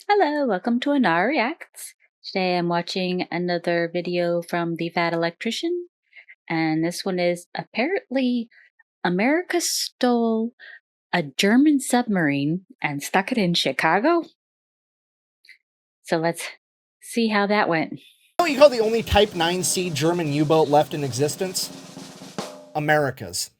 Hello, welcome to Ennara Reacts. Today I'm watching another video from the Fat Electrician, and this one is apparently America stole a German submarine and stuck it in Chicago. So let's see how that went. You know what you call the only Type 9C German U-boat left in existence? America's.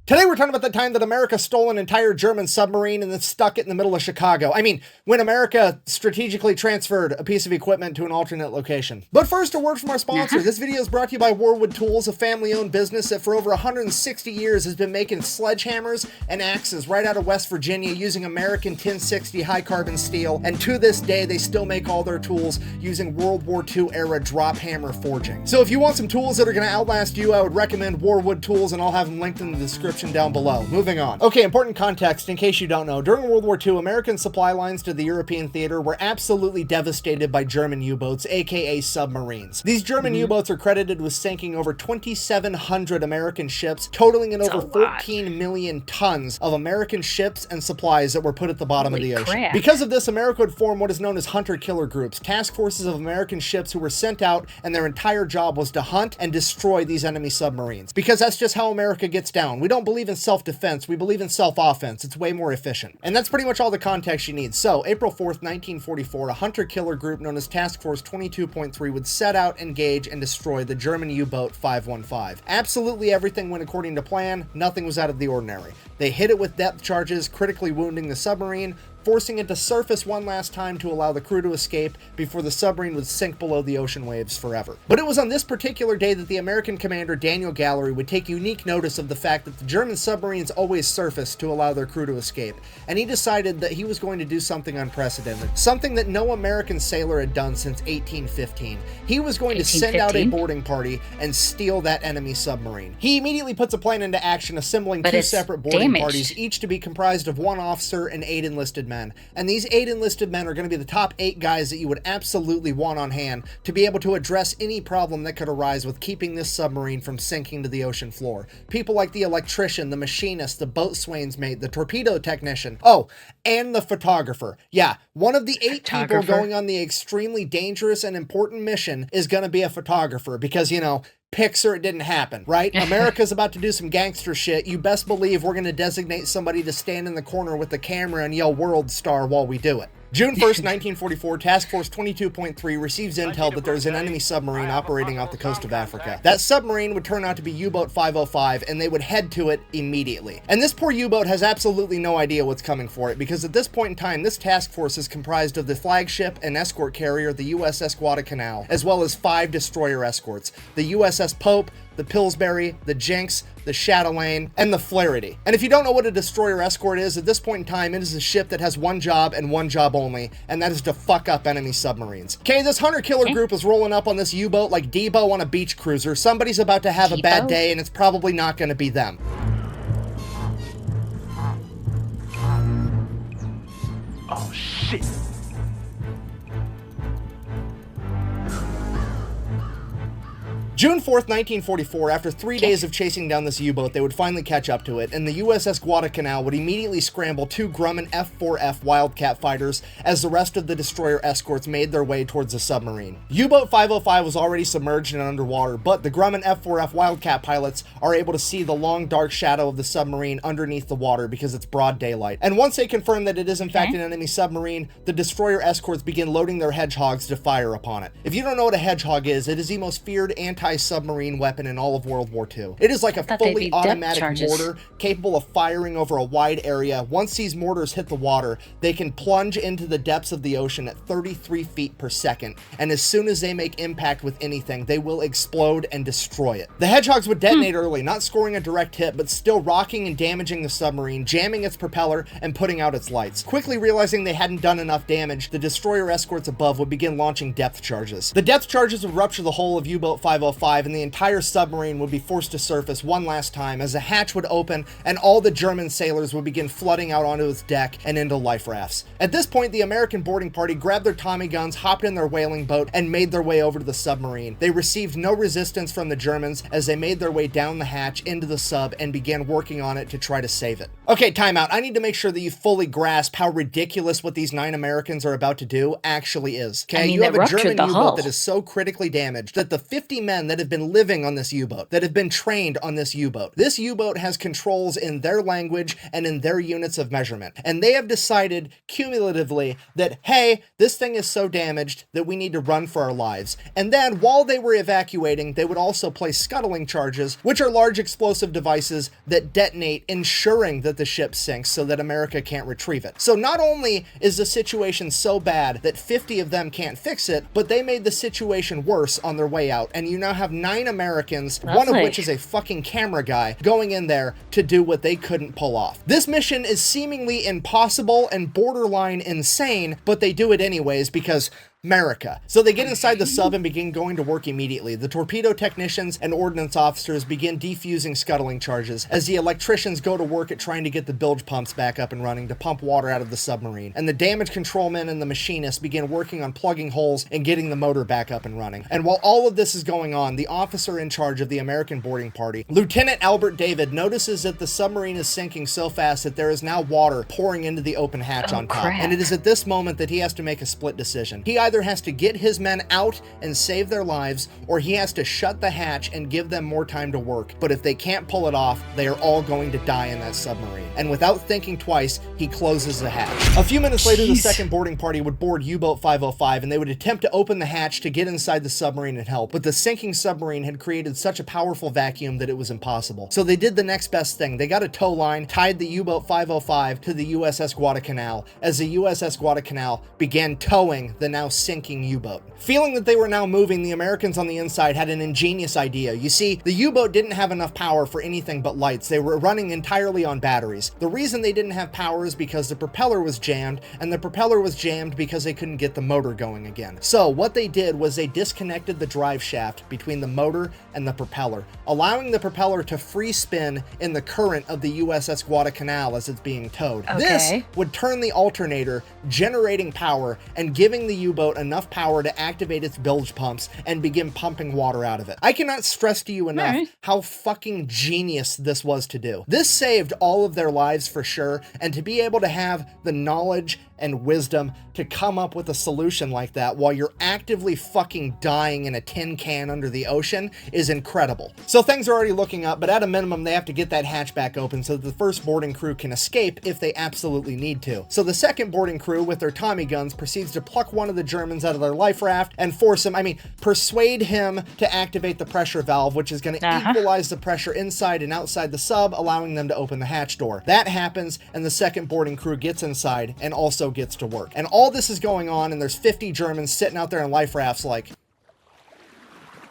Today we're talking about the time that America stole an entire German submarine and then stuck it in the middle of Chicago. I mean, when America strategically transferred a piece of equipment to an alternate location. But first, a word from our sponsor. This video is brought to you by Warwood Tools, a family-owned business that for over 160 years has been making sledgehammers and axes right out of West Virginia using American 1060 high-carbon steel, and to this day they still make all their tools using World War II era drop hammer forging. So if you want some tools that are going to outlast you, I would recommend Warwood Tools, and I'll have them linked in the description down below. Moving on. Okay, important context in case you don't know. During World War II, American supply lines to the European theater were absolutely devastated by German U-boats, aka submarines. These German U-boats are credited with sinking over 2,700 American ships, totaling in over 14 million tons of American ships and supplies that were put at the bottom of the ocean. Because of this, America would form what is known as hunter-killer groups, task forces of American ships who were sent out, and their entire job was to hunt and destroy these enemy submarines. Because that's just how America gets down. We don't believe in self-defense, we believe in self-offense. It's way more efficient. And that's pretty much all the context you need. So, April 4th, 1944, a hunter-killer group known as Task Force 22.3 would set out, engage, and destroy the German U-boat 515. Absolutely everything went according to plan, nothing was out of the ordinary. They hit it with depth charges, critically wounding the submarine, forcing it to surface one last time to allow the crew to escape before the submarine would sink below the ocean waves forever. But it was on this particular day that the American commander Daniel Gallery would take unique notice of the fact that the German submarines always surfaced to allow their crew to escape, and he decided that he was going to do something unprecedented, something that no American sailor had done since 1815. He was going to send out a boarding party and steal that enemy submarine. He immediately puts a plan into action, assembling two separate boarding parties, each to be comprised of 1 officer and 8 enlisted men. And these 8 enlisted men are going to be the top 8 guys that you would absolutely want on hand to be able to address any problem that could arise with keeping this submarine from sinking to the ocean floor. People like the electrician, the machinist, the boatswain's mate, the torpedo technician, oh, and the photographer. Yeah, one of the 8 people going on the extremely dangerous and important mission is going to be a photographer because, you know, pics or it didn't happen, right? America's about to do some gangster shit. You best believe we're going to designate somebody to stand in the corner with the camera and yell "World Star" while we do it. June 1st, 1944, Task Force 22.3 receives intel that there's an enemy submarine operating off the coast of Africa. That submarine would turn out to be U-boat 505, and they would head to it immediately. And this poor U-boat has absolutely no idea what's coming for it, because at this point in time, this task force is comprised of the flagship and escort carrier, the USS Guadalcanal, as well as 5 destroyer escorts, the USS Pope, the Pillsbury, the Jinx, the Chatelaine, and the Flaherty. And if you don't know what a destroyer escort is, at this point in time, it is a ship that has one job and one job only, and that is to fuck up enemy submarines. Okay, this hunter-killer group is rolling up on this U-boat like Debo on a beach cruiser. Somebody's about to have a bad day, and it's probably not going to be them. Oh, shit. June 4th, 1944, after 3 days of chasing down this U-boat, they would finally catch up to it, and the USS Guadalcanal would immediately scramble 2 Grumman F-4F Wildcat fighters as the rest of the destroyer escorts made their way towards the submarine. U-boat 505 was already submerged and underwater, but the Grumman F-4F Wildcat pilots are able to see the long dark shadow of the submarine underneath the water because it's broad daylight. And once they confirm that it is in fact an enemy submarine, the destroyer escorts begin loading their hedgehogs to fire upon it. If you don't know what a hedgehog is, it is the most feared anti-submarine weapon in all of World War II. It is like a fully automatic mortar capable of firing over a wide area. Once these mortars hit the water, they can plunge into the depths of the ocean at 33 feet per second, and as soon as they make impact with anything, they will explode and destroy it. The hedgehogs would detonate early, not scoring a direct hit, but still rocking and damaging the submarine, jamming its propeller, and putting out its lights. Quickly realizing they hadn't done enough damage, the destroyer escorts above would begin launching depth charges. The depth charges would rupture the hull of U-boat 505, 505 and the entire submarine would be forced to surface one last time as a hatch would open and all the German sailors would begin flooding out onto its deck and into life rafts. At this point, the American boarding party grabbed their Tommy guns, hopped in their whaling boat, and made their way over to the submarine. They received no resistance from the Germans as they made their way down the hatch into the sub and began working on it to try to save it. Okay, time out. I need to make sure that you fully grasp how ridiculous what these 9 Americans are about to do actually is. Okay, I mean, you have they a ruptured German the U-boat hull. that is so critically damaged that the 50 men that have been living on this U-boat, that have been trained on this U-boat has controls in their language and in their units of measurement. And they have decided cumulatively that, hey, this thing is so damaged that we need to run for our lives. And then while they were evacuating, they would also place scuttling charges, which are large explosive devices that detonate, ensuring that the ship sinks so that America can't retrieve it. So not only is the situation so bad that 50 of them can't fix it, but they made the situation worse on their way out. And you now have 9 Americans, one of Lovely. which is a fucking camera guy, going in there to do what they couldn't pull off. This mission is seemingly impossible and borderline insane, but they do it anyways because America. So they get inside the sub and begin going to work immediately. The torpedo technicians and ordnance officers begin defusing scuttling charges as the electricians go to work at trying to get the bilge pumps back up and running to pump water out of the submarine. And the damage control men and the machinists begin working on plugging holes and getting the motor back up and running. And while all of this is going on, the officer in charge of the American boarding party, Lieutenant Albert David, notices that the submarine is sinking so fast that there is now water pouring into the open hatch on top. crap. And it is at this moment that he has to make a split decision. He either has to get his men out and save their lives, or he has to shut the hatch and give them more time to work. But if they can't pull it off, they are all going to die in that submarine. And without thinking twice, he closes the hatch. A few minutes later, the Jeez. second boarding party would board U-boat 505, and they would attempt to open the hatch to get inside the submarine and help. But the sinking submarine had created such a powerful vacuum that it was impossible. So they did the next best thing. They got a tow line, tied the U-boat 505 to the USS Guadalcanal, as the USS Guadalcanal began towing the now sinking U-boat. Feeling that they were now moving, the Americans on the inside had an ingenious idea. You see, the U-boat didn't have enough power for anything but lights. They were running entirely on batteries. The reason they didn't have power is because the propeller was jammed, and the propeller was jammed because they couldn't get the motor going again. So what they did was they disconnected the drive shaft between the motor and the propeller, allowing the propeller to free spin in the current of the USS Guadalcanal as it's being towed. Okay. This would turn the alternator, generating power and giving the U-boat enough power to activate its bilge pumps and begin pumping water out of it. I cannot stress to you enough Alright. how fucking genius this was to do. This saved all of their lives for sure, and to be able to have the knowledge and wisdom to come up with a solution like that while you're actively fucking dying in a tin can under the ocean is incredible. So things are already looking up, but at a minimum they have to get that hatch back open so that the first boarding crew can escape if they absolutely need to. So the second boarding crew with their Tommy guns proceeds to pluck one of the Germans out of their life raft and persuade him to activate the pressure valve, which is going to equalize the pressure inside and outside the sub, allowing them to open the hatch door. That happens, and the second boarding crew gets inside and also gets to work. And all this is going on, and there's 50 Germans sitting out there in life rafts like,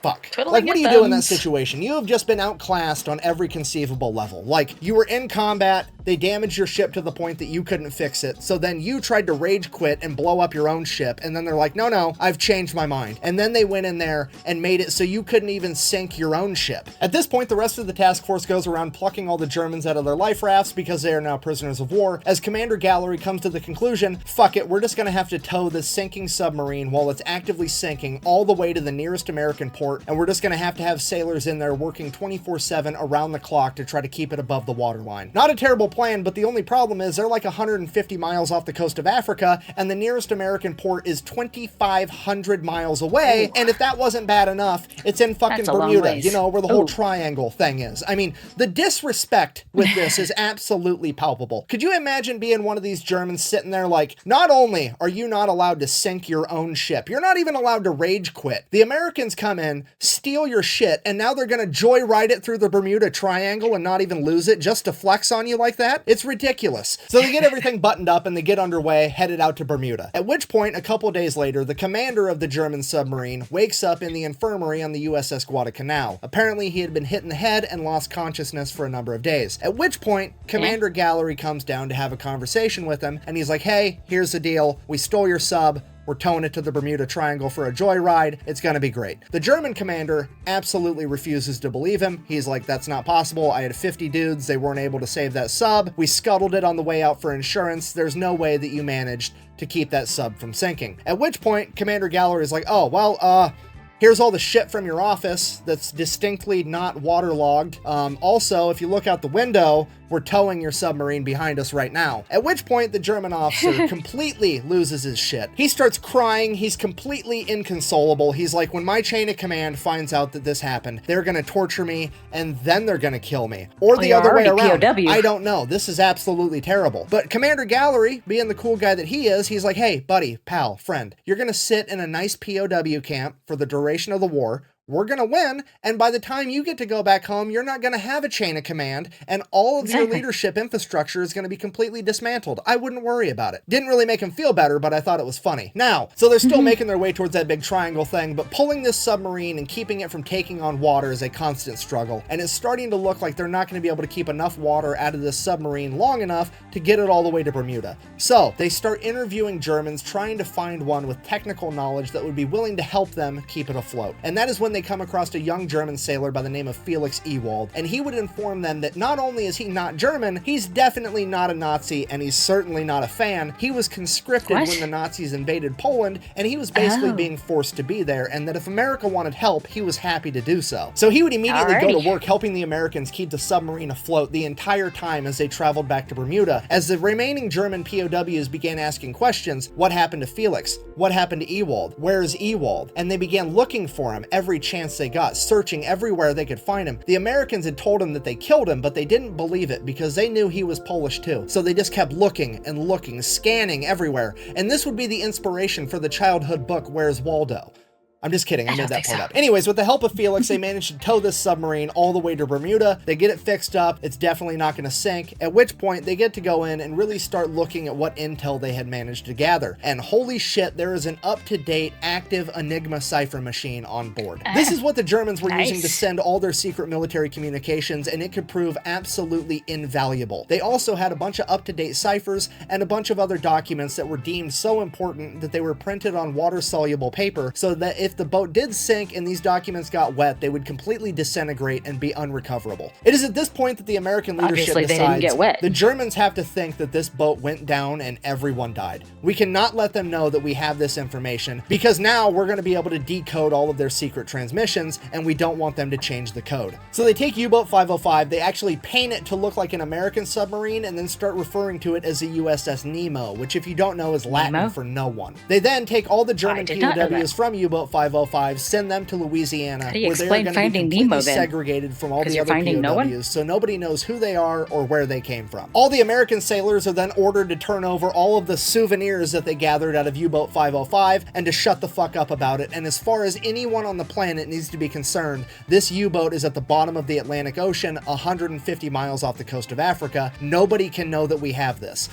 fuck. Twiddling Like, what do your you do in that thumbs. situation? You have just been outclassed on every conceivable level. Like, you were in combat, they damaged your ship to the point that you couldn't fix it, so then you tried to rage quit and blow up your own ship, and then they're like, no, I've changed my mind. And then they went in there and made it so you couldn't even sink your own ship. At this point, the rest of the task force goes around plucking all the Germans out of their life rafts because they are now prisoners of war, as Commander Gallery comes to the conclusion, fuck it, we're just gonna have to tow this sinking submarine while it's actively sinking all the way to the nearest American port, and we're just gonna have sailors in there working 24/7 around the clock to try to keep it above the waterline. Not a terrible plan, but the only problem is they're like 150 miles off the coast of Africa, and the nearest American port is 2,500 miles away, and if that wasn't bad enough, it's in fucking That's a long Bermuda, ways. you know, where the whole Ooh. triangle thing is. I mean, the disrespect with this is absolutely palpable. Could you imagine being one of these Germans sitting there like, not only are you not allowed to sink your own ship, you're not even allowed to rage quit. The Americans come in, steal your shit, and now they're gonna joyride it through the Bermuda Triangle and not even lose it just to flex on you like that? It's ridiculous. So they get everything buttoned up and they get underway, headed out to Bermuda. At which point, a couple days later, the commander of the German submarine wakes up in the infirmary on the USS Guadalcanal. Apparently, he had been hit in the head and lost consciousness for a number of days. At which point, Commander Gallery comes down to have a conversation with him, and he's like, hey, here's the deal. We stole your sub. We're towing it to the Bermuda Triangle for a joyride. It's gonna be great. The German commander absolutely refuses to believe him. He's like, that's not possible. I had 50 dudes. They weren't able to save that sub. We scuttled it on the way out for insurance. There's no way that you managed to keep that sub from sinking. At which point, Commander Gallery is like, oh, well, here's all the shit from your office that's distinctly not waterlogged. Also, if you look out the window, we're towing your submarine behind us right now. At which point, the German officer completely loses his shit. He starts crying. He's completely inconsolable. He's like, when my chain of command finds out that this happened, they're gonna torture me and then they're gonna kill me. Or the other way around. POW. I don't know. This is absolutely terrible. But Commander Gallery, being the cool guy that he is, he's like, hey, buddy, pal, friend, you're gonna sit in a nice POW camp for the duration of the war. We're going to win, and by the time you get to go back home, you're not going to have a chain of command, and all of your leadership infrastructure is going to be completely dismantled. I wouldn't worry about it. Didn't really make him feel better, but I thought it was funny. Now, so they're still making their way towards that big triangle thing, but pulling this submarine and keeping it from taking on water is a constant struggle, and it's starting to look like they're not going to be able to keep enough water out of this submarine long enough to get it all the way to Bermuda. So, they start interviewing Germans, trying to find one with technical knowledge that would be willing to help them keep it afloat. And that is when they come across a young German sailor by the name of Felix Ewald, and he would inform them that not only is he not German, he's definitely not a Nazi, and he's certainly not a fan. He was conscripted when the Nazis invaded Poland, and he was basically being forced to be there, and that if America wanted help, he was happy to do so. So he would immediately go to work helping the Americans keep the submarine afloat the entire time as they traveled back to Bermuda. As the remaining German POWs began asking questions, what happened to Felix? What happened to Ewald? Where's Ewald? And they began looking for him every chance they got, searching everywhere they could find him. The Americans had told him that they killed him, but they didn't believe it because they knew he was Polish too. So they just kept looking and looking, scanning everywhere. And this would be the inspiration for the childhood book, Where's Waldo? I'm just kidding, I made that part up. Anyways, with the help of Felix, they managed to tow this submarine all the way to Bermuda. They get it fixed up. It's definitely not going to sink, at which point they get to go in and really start looking at what intel they had managed to gather. And holy shit, there is an up-to-date active Enigma cipher machine on board. This is what the Germans were using to send all their secret military communications, and it could prove absolutely invaluable. They also had a bunch of up-to-date ciphers and a bunch of other documents that were deemed so important that they were printed on water-soluble paper so that if the boat did sink and these documents got wet, they would completely disintegrate and be unrecoverable. It is at this point that the American leadership decides the Germans have to think that this boat went down and everyone died. We cannot let them know that we have this information because now we're going to be able to decode all of their secret transmissions and we don't want them to change the code. So they take U-Boat 505, they actually paint it to look like an American submarine and then start referring to it as the USS Nemo, which if you don't know is Latin for no one. They then take all the German POWs from U-Boat 505, send them to Louisiana, where they're going to be completely segregated from all the other POWs, so nobody knows who they are or where they came from. All the American sailors are then ordered to turn over all of the souvenirs that they gathered out of U-Boat 505 and to shut the fuck up about it. And as far as anyone on the planet needs to be concerned, this U-boat is at the bottom of the Atlantic Ocean, 150 miles off the coast of Africa. Nobody can know that we have this.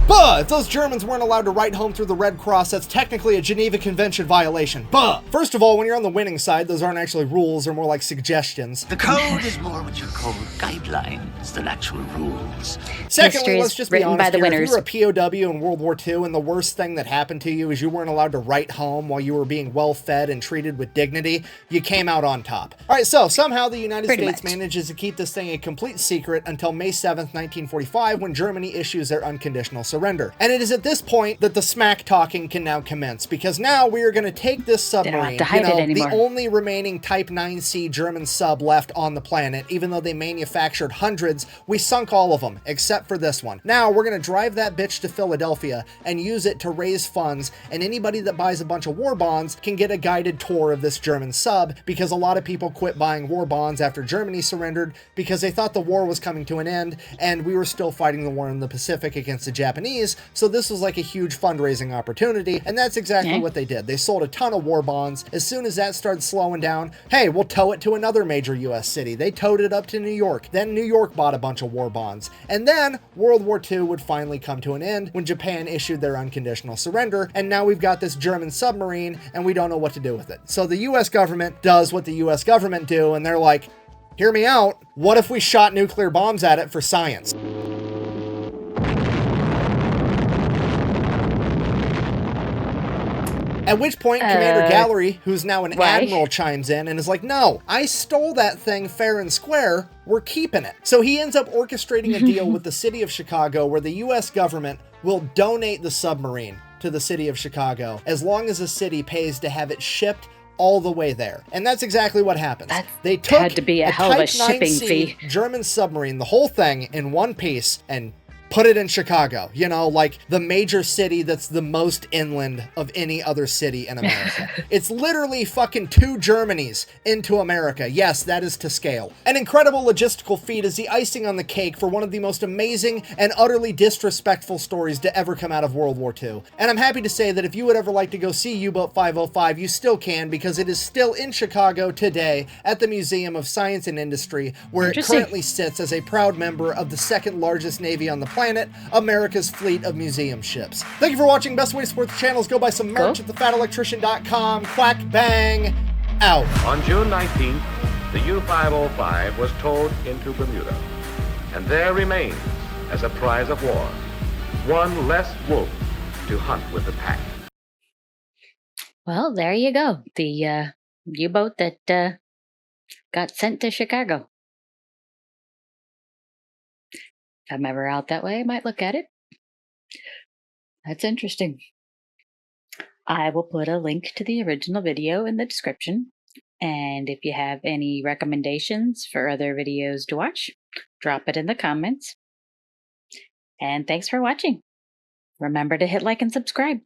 But if those Germans weren't allowed to write home through the Red Cross, that's technically a Geneva Convention violation. But first of all, when you're on the winning side, those aren't actually rules, they're more like suggestions. The code is more what you call guidelines than actual rules. Secondly, let's just be honest here. If you were a POW in World War II and the worst thing that happened to you is you weren't allowed to write home while you were being well fed and treated with dignity, you came out on top. All right, so somehow the United States manages to keep this thing a complete secret until May 7th, 1945, when Germany issues their unconditional surrender. And it is at this point that the smack talking can now commence, because now we are going to take this submarine, the only remaining Type 9C German sub left on the planet, even though they manufactured hundreds, we sunk all of them, except for this one. Now we're going to drive that bitch to Philadelphia and use it to raise funds, and anybody that buys a bunch of war bonds can get a guided tour of this German sub, because a lot of people quit buying war bonds after Germany surrendered because they thought the war was coming to an end, and we were still fighting the war in the Pacific against the Japanese, so this was like a huge fundraising opportunity, and that's exactly what they did. They sold a ton of war bonds. As soon as that started slowing down, hey, we'll tow it to another major US city. They towed it up to New York. Then New York bought a bunch of war bonds. And then World War II would finally come to an end when Japan issued their unconditional surrender, and now we've got this German submarine, and we don't know what to do with it. So the US government does what the US government do, and they're like, hear me out, what if we shot nuclear bombs at it for science? At which point, Commander Gallery, who's now an why? admiral, chimes in and is like, no, I stole that thing fair and square. We're keeping it. So he ends up orchestrating a deal with the city of Chicago where the U.S. government will donate the submarine to the city of Chicago as long as the city pays to have it shipped all the way there. And that's exactly what happens. They took had to be a hell of a Type shipping 9C fee. German submarine, the whole thing in one piece, and put it in Chicago, you know, like the major city that's the most inland of any other city in America. It's literally fucking 2 Germanys into America. Yes, that is to scale. An incredible logistical feat is the icing on the cake for one of the most amazing and utterly disrespectful stories to ever come out of World War II. And I'm happy to say that if you would ever like to go see U-Boat 505, you still can, because it is still in Chicago today at the Museum of Science and Industry, where it currently sits as a proud member of the 2nd largest navy on the planet, America's fleet of museum ships. Thank you for watching. Best way to support the channel is go buy some merch at thefatelectrician.com. Quack bang out. On June 19th, the U-505 was towed into Bermuda, and there remains as a prize of war, one less wolf to hunt with the pack. Well, there you go. The U-boat that got sent to Chicago. If I'm ever out that way, I might look at it. That's interesting. I will put a link to the original video in the description. And if you have any recommendations for other videos to watch, drop it in the comments. And thanks for watching. Remember to hit like and subscribe.